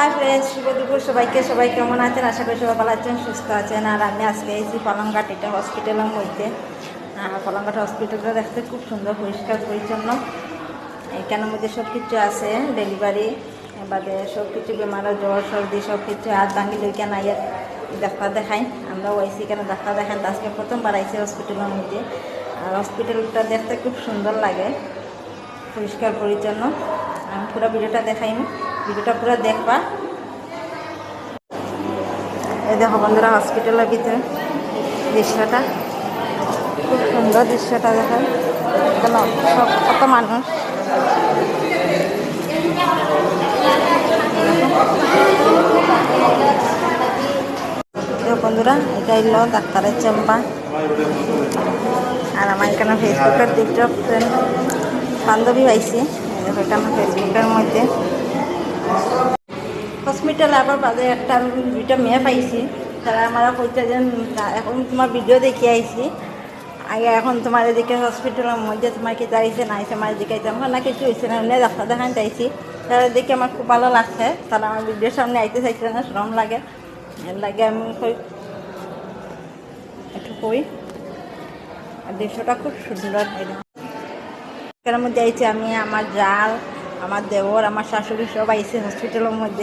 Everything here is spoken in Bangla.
হাই ফ্রেন্ডস, শুভ দুপুর সবাইকে। সবাই কেমন আছেন? আশা করি সবাই ভালো আছেন, সুস্থ আছেন। আর আমি আজকে এসেছি পালংঘাট, এটা হসপিটালের মধ্যে। পালংঘাট হসপিটালটা দেখতে খুব সুন্দর, পরিষ্কার পরিচ্ছন্ন। এখানের মধ্যে সব কিছু আছে, ডেলিভারি বাদে সব কিছু, বেমারের জ্বর সর্দি সব কিছু। আর দাঙ্গি লইকেন আইয়া ডাক্তার দেখাই, আমরাও আইসি এখানে ডাক্তার দেখান। আজকে প্রথমবার আইসি হসপিটালের মধ্যে। আর হসপিটালটা দেখতে খুব সুন্দর লাগে, পরিষ্কার পরিচ্ছন্ন। আমি পুরো ভিডিওটা দেখাইনি, ভিডিওটা পুরো দেখবা। এই দেখো বন্ধুরা, হসপিটালের ভিতরে দৃশ্যটা খুব সুন্দর, দৃশ্যটা দেখায়। সব কত মানুষ, বন্ধুরা এটা এলো ডাক্তারের চেম্বার। আর আমার এখানে ফেসবুকের দুটো ফ্রেন্ড বান্ধবী পাইছি, এখানে ফেসবুকের মধ্যে। হসপিটালে আবার বাজে একটা দুইটা মেয়ে পাইছি, তারা আমরা কইতে যে এখন তোমার ভিডিও দেখে আইছি আগে, এখন তোমার এদিকে হসপিটালের মধ্যে তোমার কি চাইছে না আইসে, আমার দিকে আমার না কিছু হয়েছে না, এমনি ডাক্তার দেখান চাইছি। তারা দেখে আমার খুব ভালো লাগছে, তারা আমার ভিডিওর সামনে আইতে চাইছে না, শ্রম লাগে, এর লাগে আমি কই একটু কই। আর দৃশ্যটা খুব সুন্দর। এর মধ্যে আইছি আমি, আমার জাল, আমার দেওর, আমার শাশুড়ি সব আইছে হসপিটালের মধ্যে।